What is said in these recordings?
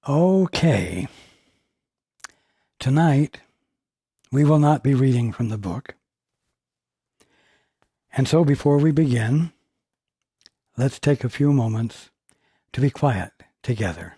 Okay. Tonight, we will not be reading from the book. And so before we begin, let's take a few moments to be quiet together.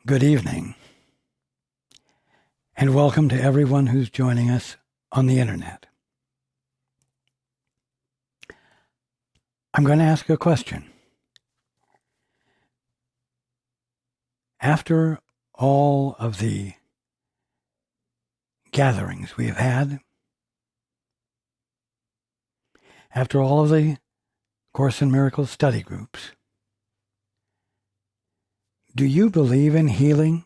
Good evening, and welcome to everyone who's joining us on the internet. I'm going to ask a question. After all of the gatherings we have had, after all of the Course in Miracles study groups, do you believe in healing?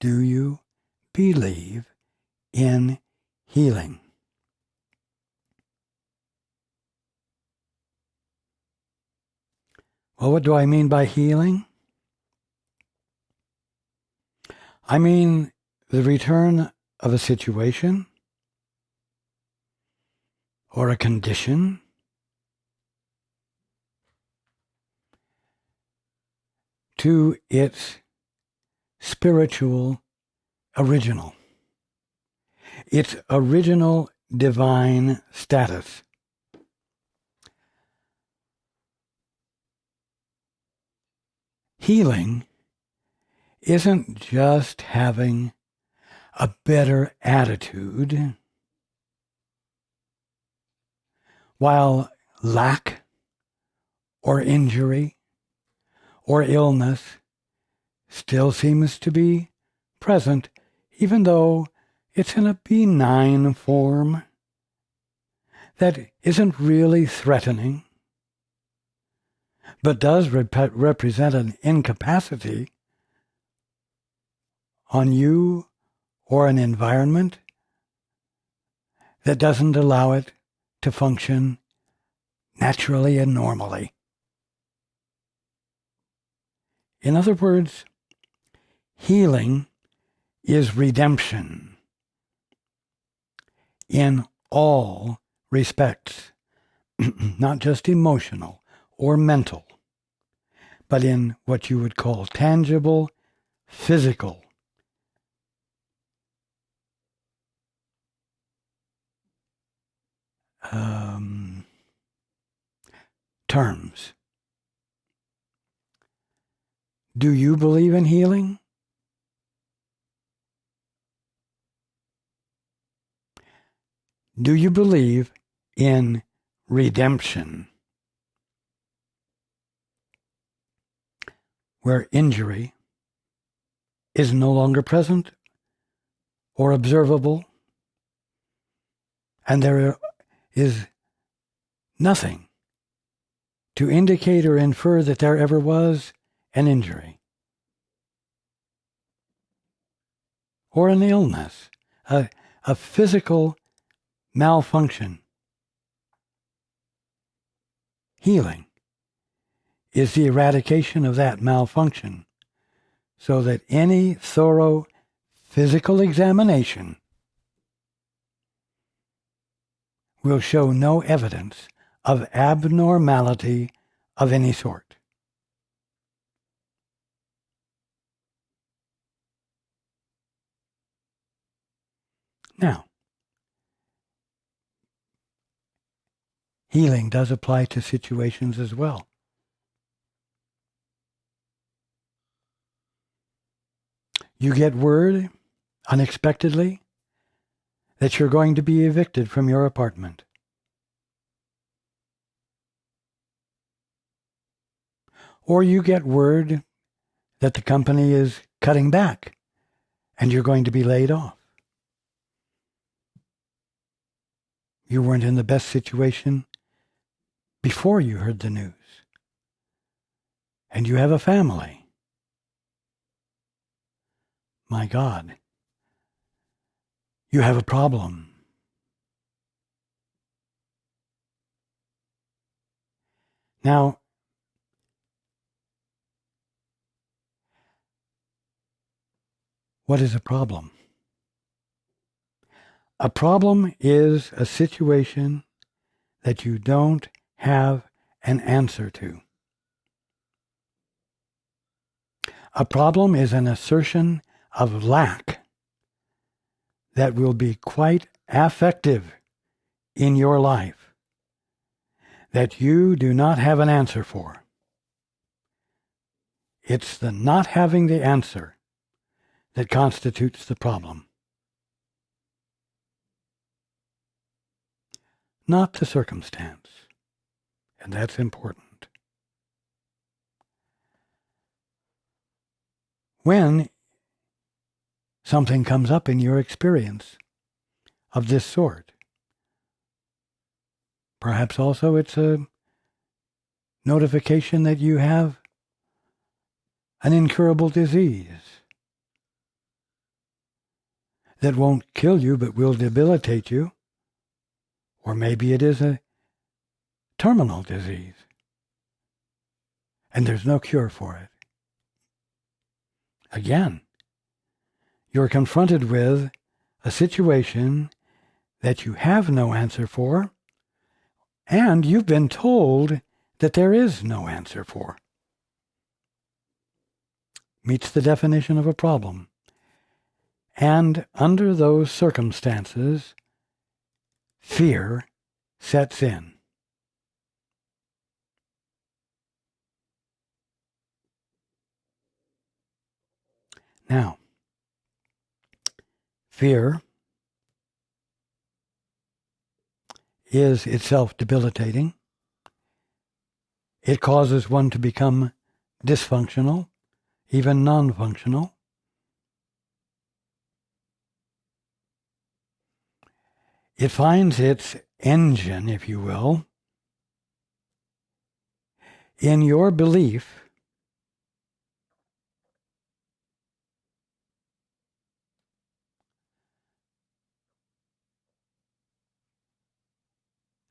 Do you believe in healing? Well, what do I mean by healing? I mean the return of a situation or a condition to its spiritual original, its original divine status. Healing isn't just having a better attitude, while lack or injury or illness still seems to be present, even though it's in a benign form that isn't really threatening, but does represent an incapacity on you or an environment that doesn't allow it to function naturally and normally. In other words, healing is redemption in all respects, not just emotional or mental, but in what you would call tangible, physical terms. Do you believe in healing? Do you believe in redemption, where injury is no longer present or observable, and there is nothing to indicate or infer that there ever was an injury or an illness, a physical malfunction? Healing is the eradication of that malfunction so that any thorough physical examination will show no evidence of abnormality of any sort. Now, healing does apply to situations as well. You get word unexpectedly that you're going to be evicted from your apartment. Or you get word that the company is cutting back and you're going to be laid off. You weren't in the best situation before you heard the news. And you have a family. My God, you have a problem. Now, what is a problem? A problem is a situation that you don't have an answer to. A problem is an assertion of lack that will be quite affective in your life that you do not have an answer for. It's the not having the answer that constitutes the problem, not the circumstance. And that's important. When something comes up in your experience of this sort, perhaps also it's a notification that you have an incurable disease that won't kill you but will debilitate you, or maybe it is a terminal disease and there's no cure for it. Again, you're confronted with a situation that you have no answer for, and you've been told that there is no answer for. Meets the definition of a problem. And under those circumstances, fear sets in. Now, fear is itself debilitating. It causes one to become dysfunctional, even non-functional. It finds its engine, if you will, in your belief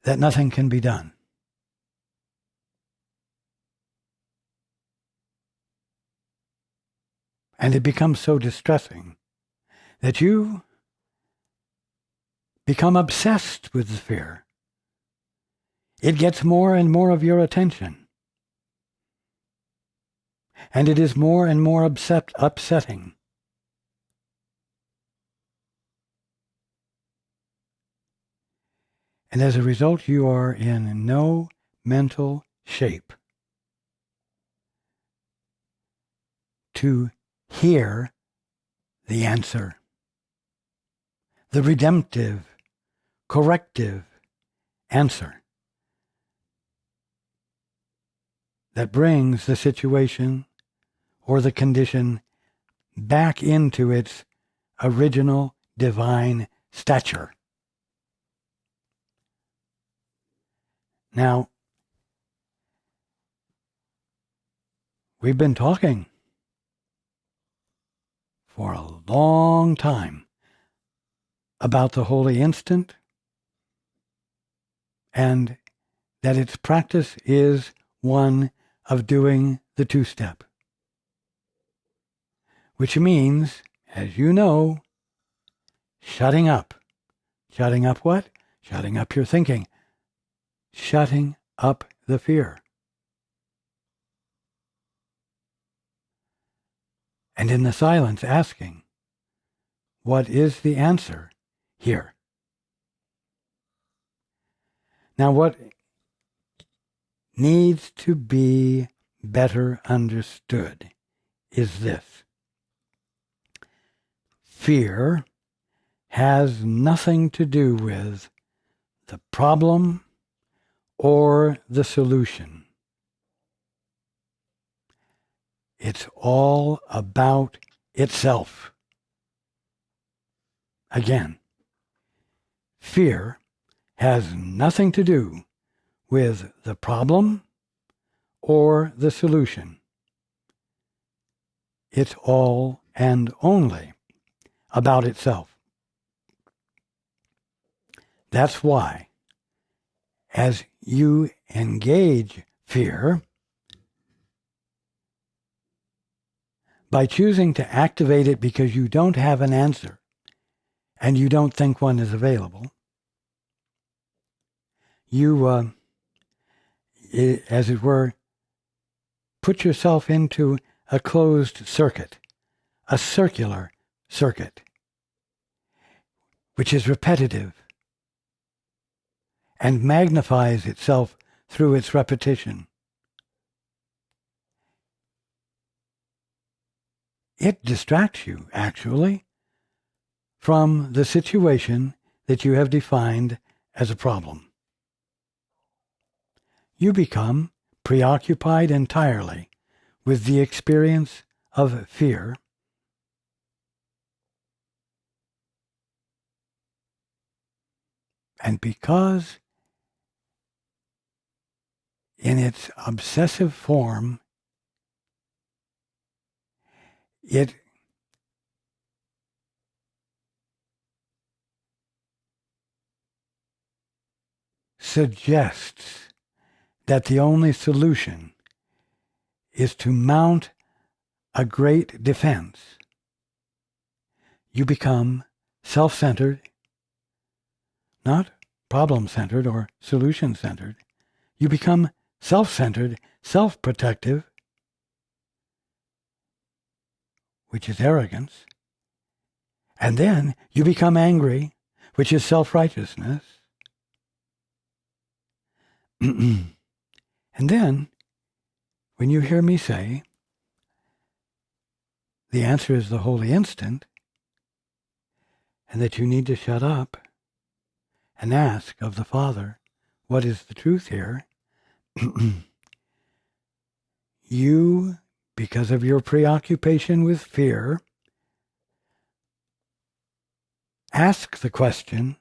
that nothing can be done. And it becomes so distressing that you become obsessed with the fear. It gets more and more of your attention. And it is more and more upsetting. And as a result, you are in no mental shape to hear the answer, the redemptive, corrective answer that brings the situation or the condition back into its original divine stature. Now, we've been talking for a long time about the holy instant and that its practice is one of doing the two-step, which means, as you know, shutting up. Shutting up what? Shutting up your thinking. Shutting up the fear. And in the silence asking, what is the answer here? Now, what needs to be better understood is this. Fear has nothing to do with the problem or the solution. It's all about itself. Again, fear has nothing to do with the problem or the solution. It's all and only about itself. That's why, as you engage fear, by choosing to activate it because you don't have an answer and you don't think one is available, you, as it were, put yourself into a closed circuit, a circular circuit, which is repetitive and magnifies itself through its repetition. It distracts you, actually, from the situation that you have defined as a problem. You become preoccupied entirely with the experience of fear, and because in its obsessive form, it suggests that the only solution is to mount a great defense. You become self-centered, not problem-centered or solution-centered. You become self-centered, self-protective, which is arrogance. And then you become angry, which is self-righteousness. And then, when you hear me say, the answer is the holy instant, and that you need to shut up and ask of the Father, what is the truth here? You, because of your preoccupation with fear, ask the question,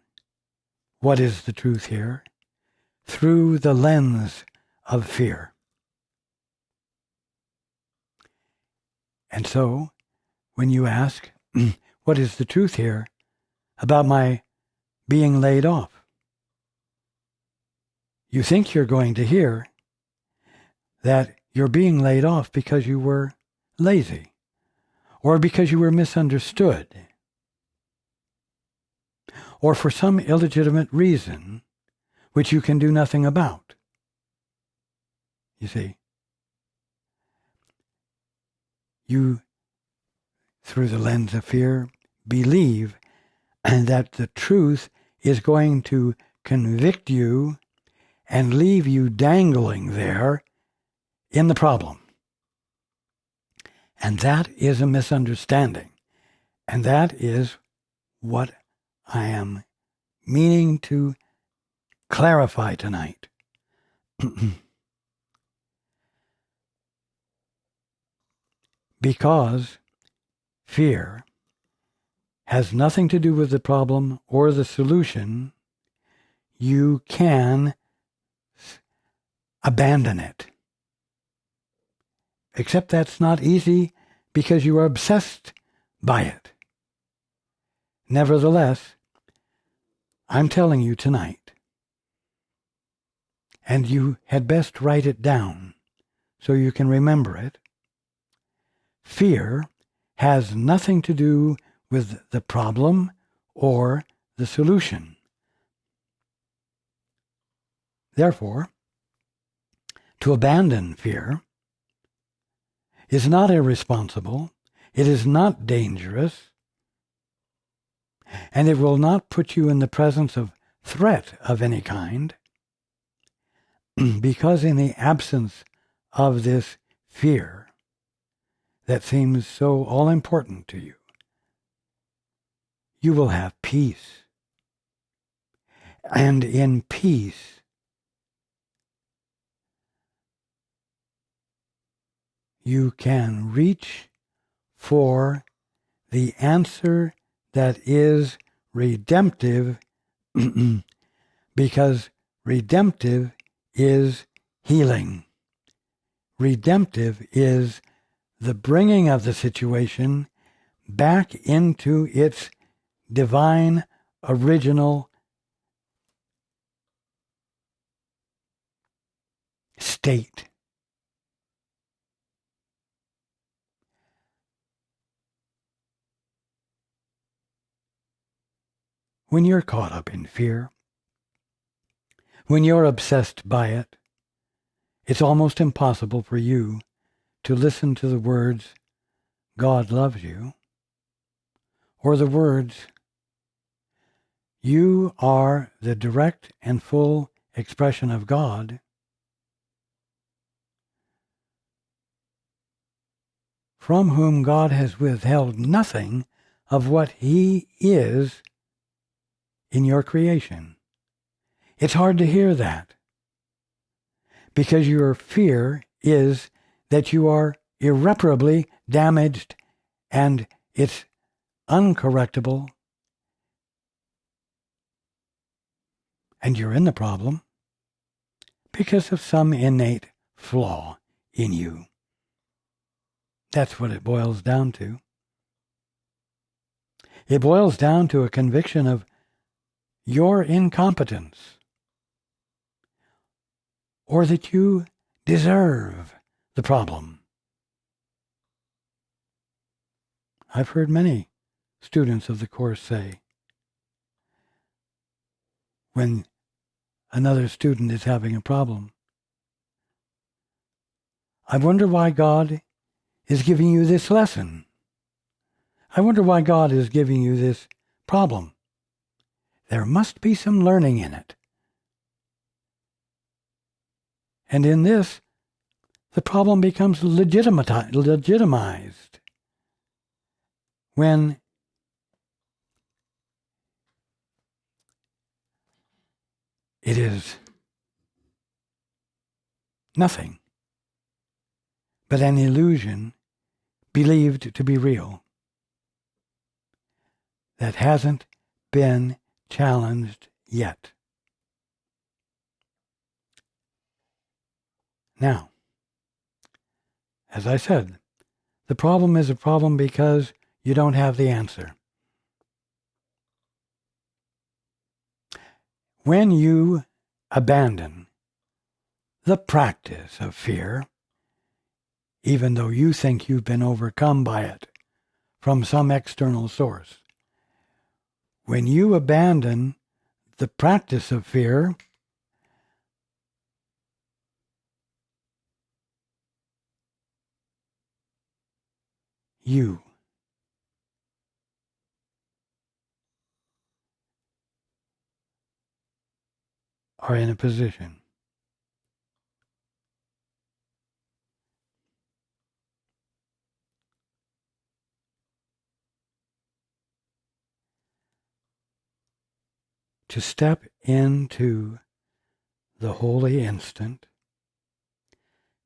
what is the truth here? Through the lens of fear. And so, when you ask, what is the truth here about my being laid off? You think you're going to hear that you're being laid off because you were lazy, or because you were misunderstood, or for some illegitimate reason which you can do nothing about. You see? you, through the lens of fear, believe that the truth is going to convict you and leave you dangling there in the problem. And that is a misunderstanding. And that is what I am meaning to clarify tonight. Because fear has nothing to do with the problem or the solution, you can abandon it. Except that's not easy because you are obsessed by it. Nevertheless, I'm telling you tonight, and you had best write it down so you can remember it. Fear has nothing to do with the problem or the solution. Therefore, to abandon fear is not irresponsible, it is not dangerous, and it will not put you in the presence of threat of any kind, because in the absence of this fear that seems so all-important to you, you will have peace. And in peace, you can reach for the answer that is redemptive, because redemptive is healing. Redemptive is the bringing of the situation back into its divine, original state. When you're caught up in fear, when you're obsessed by it, it's almost impossible for you to listen to the words, God loves you, or the words, you are the direct and full expression of God, from whom God has withheld nothing of what He is in your creation. It's hard to hear that, because your fear is that you are irreparably damaged and it's uncorrectable, and you're in the problem because of some innate flaw in you. That's what it boils down to. It boils down to a conviction of your incompetence, or that you deserve the problem. I've heard many students of the course say, when another student is having a problem, I wonder why God is giving you this lesson. I wonder why God is giving you this problem. There must be some learning in it. And in this, the problem becomes legitimized when it is nothing but an illusion believed to be real that hasn't been challenged yet. Now, as I said, the problem is a problem because you don't have the answer. When you abandon the practice of fear, even though you think you've been overcome by it from some external source, when you abandon the practice of fear, you are in a position to step into the holy instant,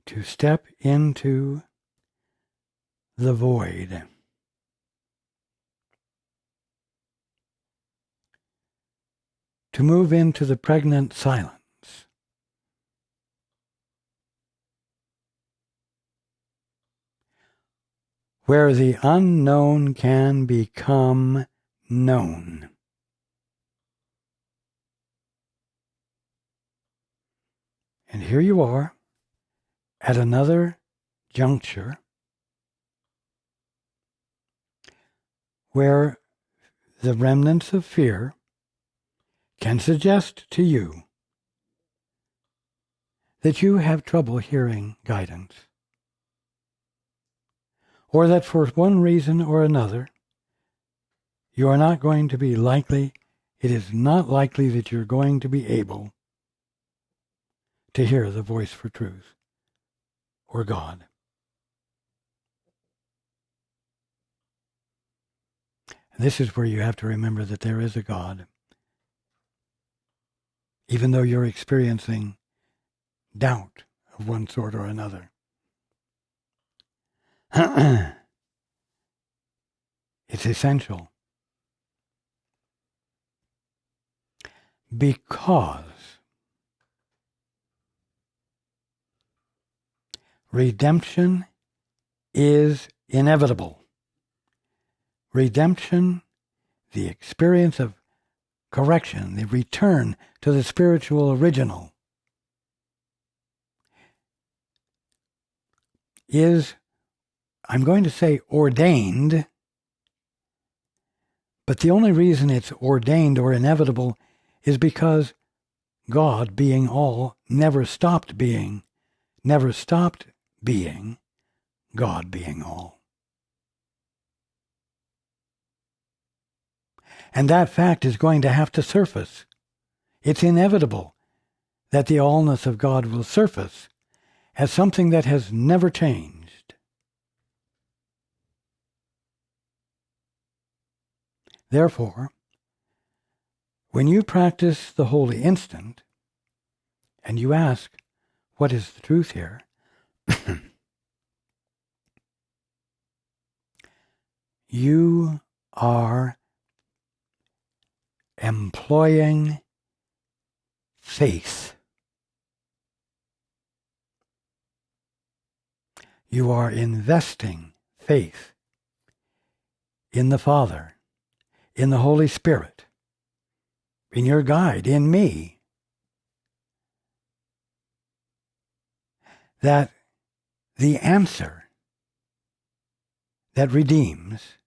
to step into the void, to move into the pregnant silence, where the unknown can become known. And here you are at another juncture where the remnants of fear can suggest to you that you have trouble hearing guidance, or that for one reason or another, you are not going to be likely, it is not likely that you're going to be able to hear the voice for truth or God. And this is where you have to remember that there is a God, even though you're experiencing doubt of one sort or another. It's essential, because redemption is inevitable. Redemption, the experience of correction, the return to the spiritual original, is, I'm going to say ordained, but the only reason it's ordained or inevitable is because God, being all, never stopped being, God being all. And that fact is going to have to surface. It's inevitable that the allness of God will surface as something that has never changed. Therefore, when you practice the holy instant, and you ask, what is the truth here? You are employing faith. You are investing faith in the Father, in the Holy Spirit, in your guide, in me, that the answer that redeems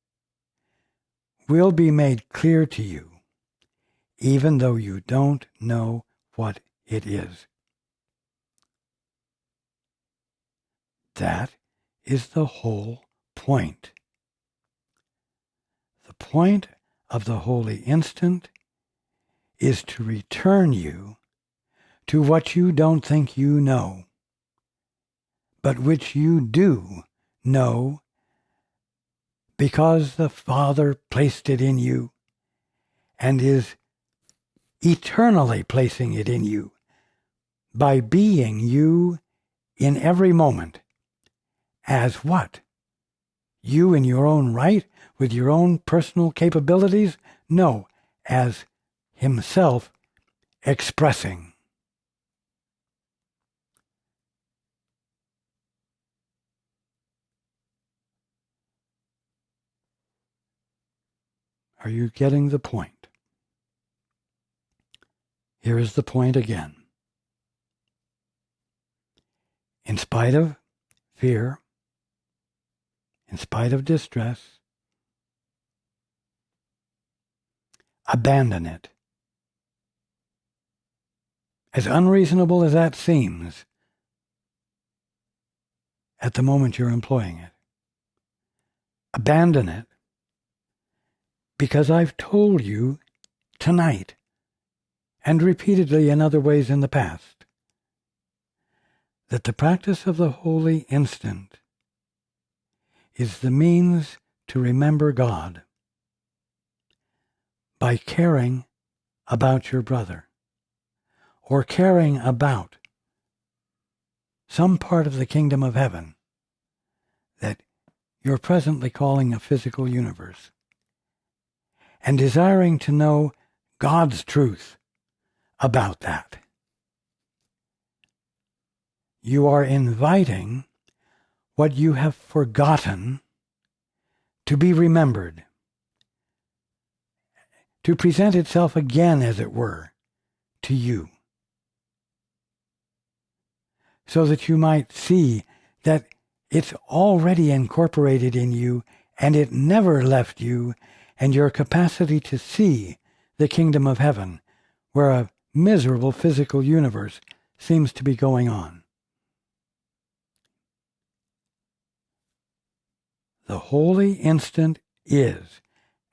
will be made clear to you, even though you don't know what it is. That is the whole point. The point of the holy instant is to return you to what you don't think you know, but which you do know because the Father placed it in you and is eternally placing it in you by being you in every moment as what? You in your own right, with your own personal capabilities? No, as Himself expressing. Are you getting the point? Here is the point again. In spite of fear, in spite of distress, abandon it. As unreasonable as that seems at the moment you're employing it, abandon it, because I've told you tonight, and repeatedly in other ways in the past, that the practice of the holy instant is the means to remember God by caring about your brother, or caring about some part of the kingdom of heaven that you're presently calling a physical universe, and desiring to know God's truth about that. You are inviting what you have forgotten to be remembered, to present itself again, as it were, to you, so that you might see that it's already incorporated in you, and it never left you, and your capacity to see the kingdom of heaven, where a miserable physical universe seems to be going on. The holy instant is,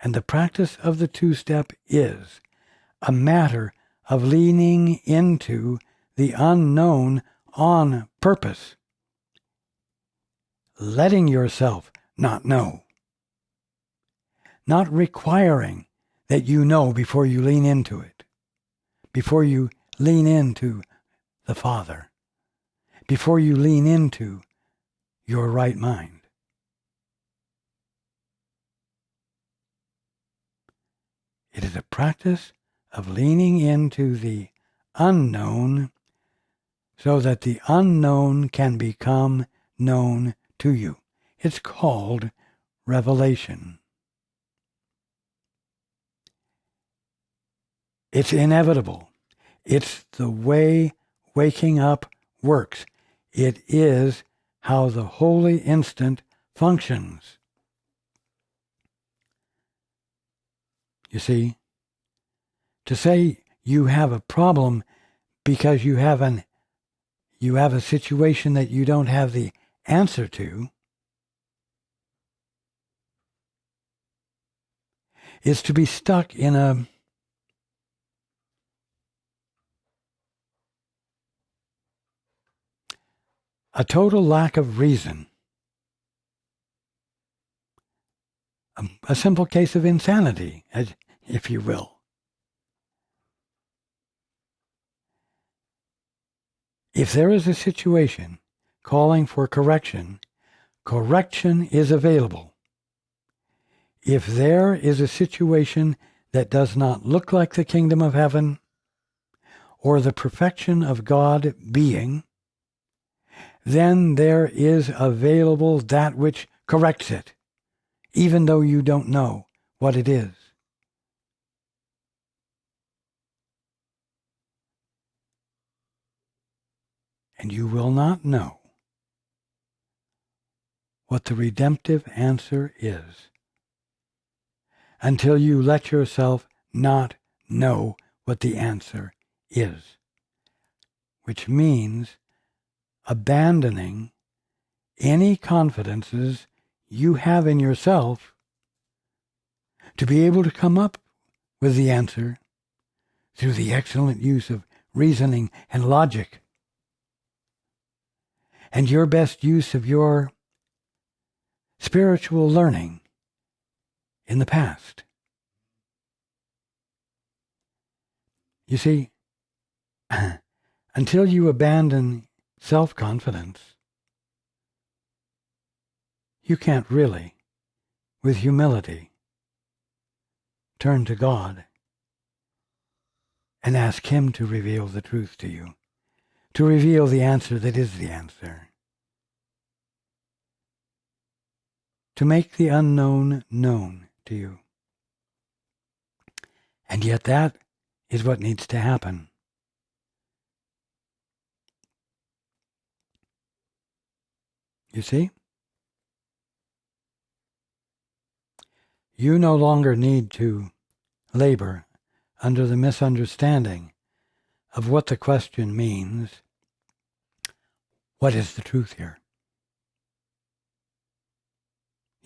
and the practice of the two-step is, a matter of leaning into the unknown on purpose, letting yourself not know, not requiring that you know before you lean into it, before you lean into the Father, before you lean into your right mind. It is a practice of leaning into the unknown so that the unknown can become known to you. It's called revelation. It's inevitable. It's the way waking up works. It is how the holy instant functions. You see, to say you have a problem because you have a situation that you don't have the answer to is to be stuck in a total lack of reason, a simple case of insanity, if you will. If there is a situation calling for correction, correction is available. If there is a situation that does not look like the kingdom of heaven or the perfection of God being, then there is available that which corrects it, even though you don't know what it is. And you will not know what the redemptive answer is until you let yourself not know what the answer is, which means abandoning any confidences you have in yourself to be able to come up with the answer through the excellent use of reasoning and logic, and your best use of your spiritual learning in the past. You see, until you abandon self-confidence, you can't really, with humility, turn to God and ask Him to reveal the truth to you, to reveal the answer that is the answer, to make the unknown known to you. And yet that is what needs to happen. You see? You no longer need to labor under the misunderstanding of what the question means. What is the truth here?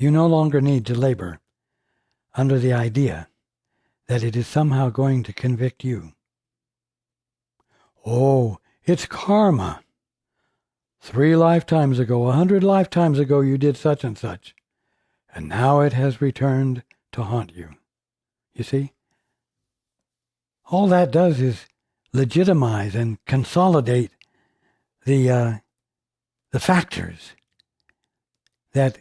You no longer need to labor under the idea that it is somehow going to convict you. Oh, it's karma. 3 lifetimes ago, 100 lifetimes ago, you did such and such, and now it has returned to haunt you. You see? All that does is legitimize and consolidate the factors that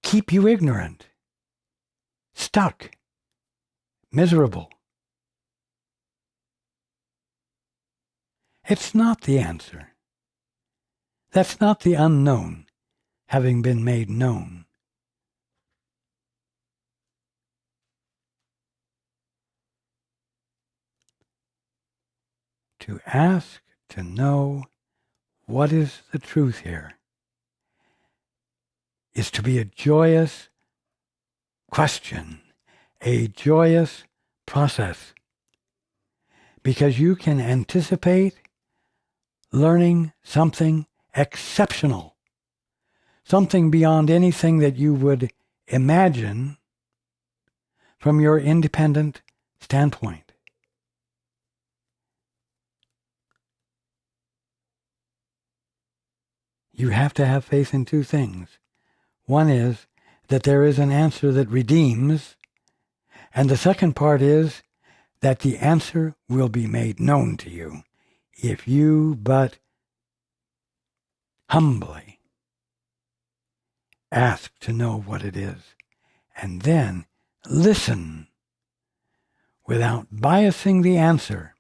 keep you ignorant, stuck, miserable. It's not the answer. That's not the unknown having been made known. To ask to know what is the truth here is to be a joyous question, a joyous process, because you can anticipate learning something exceptional, something beyond anything that you would imagine from your independent standpoint. You have to have faith in 2 things. One is that there is an answer that redeems, and the second part is that the answer will be made known to you if you but humbly ask to know what it is, and then listen without biasing the answer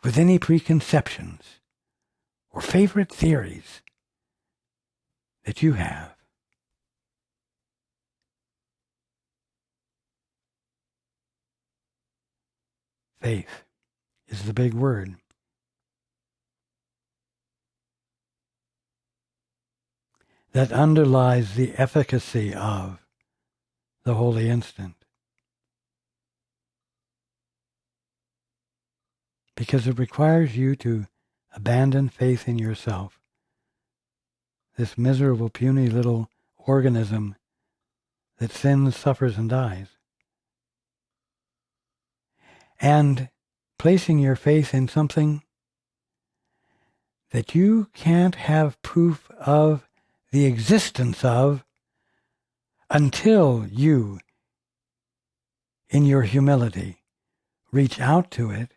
with any preconceptions or favorite theories that you have. Faith is the big word. That underlies the efficacy of the holy instant. Because it requires you to abandon faith in yourself, this miserable, puny little organism that sins, suffers, and dies, and placing your faith in something that you can't have proof of the existence of until you, in your humility, reach out to it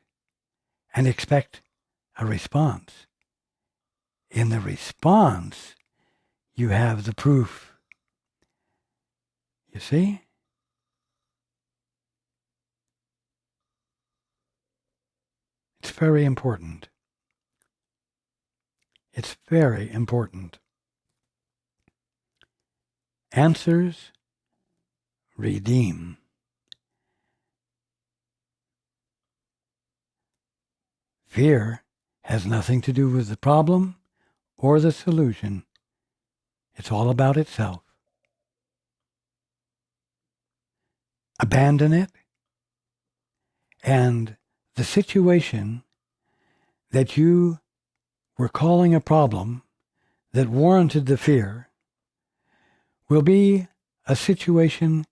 and expect a response. In the response, you have the proof. You see? It's very important. It's very important. Answers redeem. Fear has nothing to do with the problem or the solution. It's all about itself. Abandon it, and the situation that you were calling a problem that warranted the fear will be a situation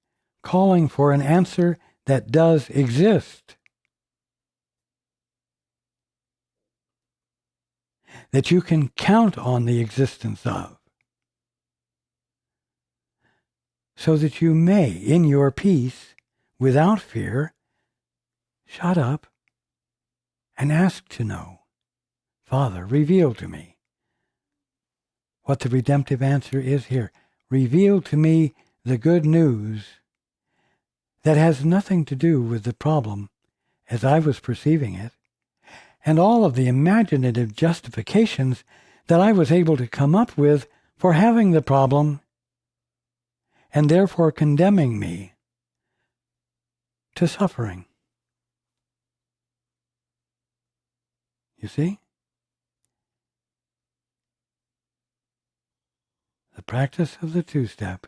calling for an answer that does exist, that you can count on the existence of, so that you may, in your peace, without fear, shut up and ask to know. Father, reveal to me what the redemptive answer is here. Reveal to me the good news that has nothing to do with the problem as I was perceiving it, and all of the imaginative justifications that I was able to come up with for having the problem, and therefore condemning me to suffering. You see? The practice of the 2-step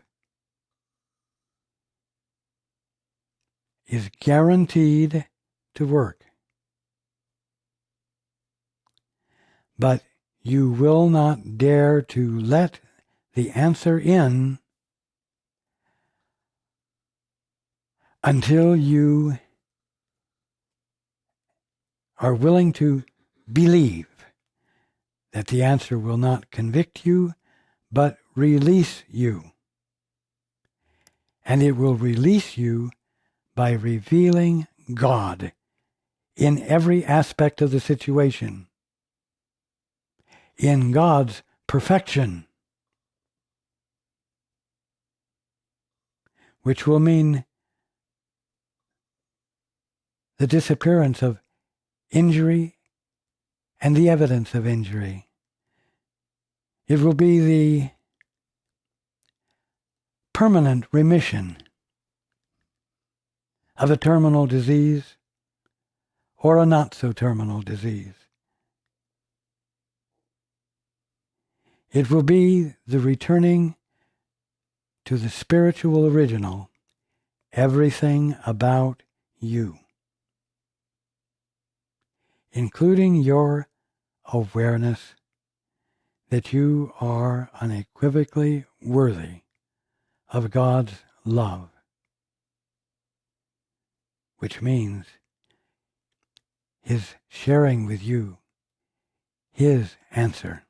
is guaranteed to work. But you will not dare to let the answer in until you are willing to believe that the answer will not convict you, but release you. And it will release you by revealing God in every aspect of the situation, in God's perfection, which will mean the disappearance of injury and the evidence of injury. It will be the permanent remission of a terminal disease or a not-so-terminal disease. It will be the returning to the spiritual original, everything about you, including your awareness that you are unequivocally worthy of God's love, which means His sharing with you His answer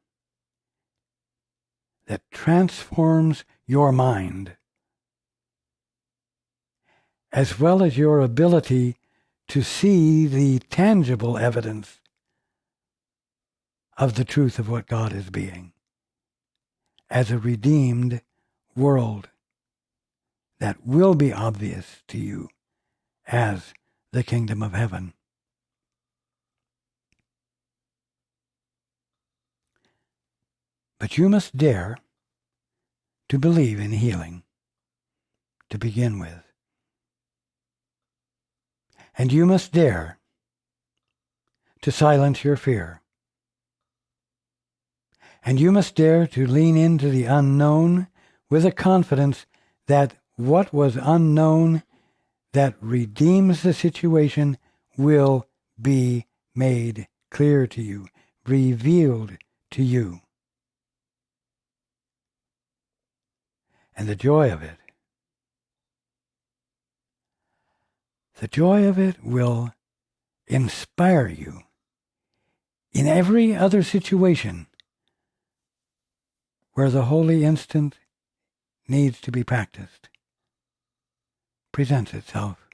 that transforms your mind, as well as your ability to see the tangible evidence of the truth of what God is being, as a redeemed world that will be obvious to you as the kingdom of heaven. But you must dare to believe in healing to begin with. And you must dare to silence your fear. And you must dare to lean into the unknown with a confidence that what was unknown that redeems the situation will be made clear to you, revealed to you. And the joy of it will inspire you in every other situation where the holy instant needs to be practiced, presents itself.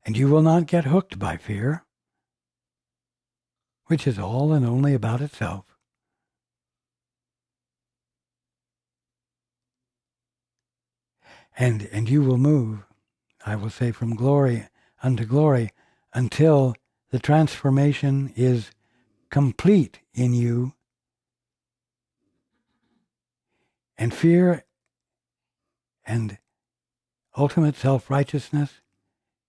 And you will not get hooked by fear, which is all and only about itself. And you will move, I will say, from glory unto glory until the transformation is complete in you, and fear and ultimate self-righteousness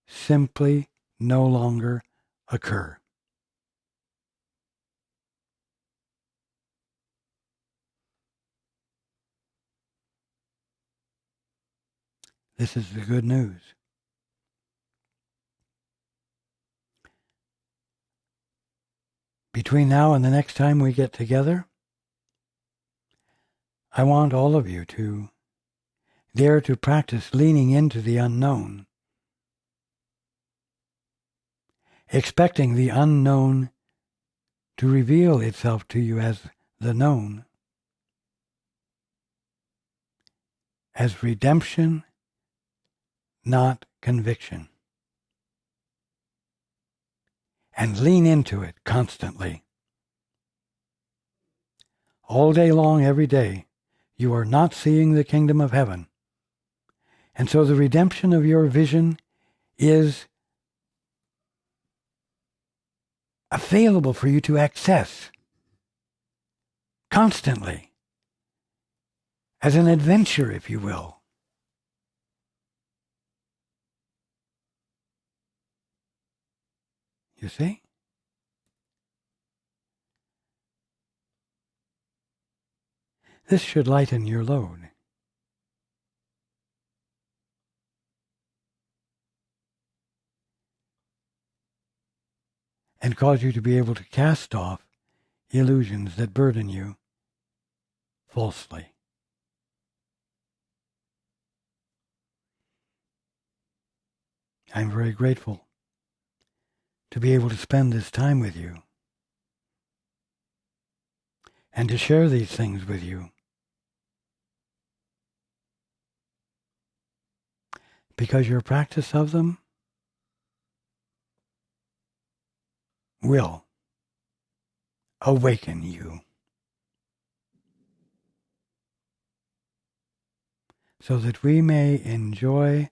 simply no longer occur. This is the good news. Between now and the next time we get together, I want all of you to dare to practice leaning into the unknown, expecting the unknown to reveal itself to you as the known, as redemption, not conviction. And lean into it constantly. All day long, every day, you are not seeing the kingdom of heaven. And so the redemption of your vision is available for you to access constantly, as an adventure, if you will. You see? This should lighten your load. And cause you to be able to cast off illusions that burden you falsely. I'm very grateful to be able to spend this time with you and to share these things with you, because your practice of them will awaken you so that we may enjoy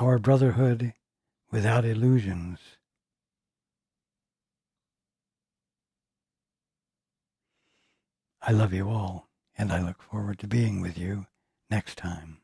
our brotherhood without illusions. I love you all, and I look forward to being with you next time.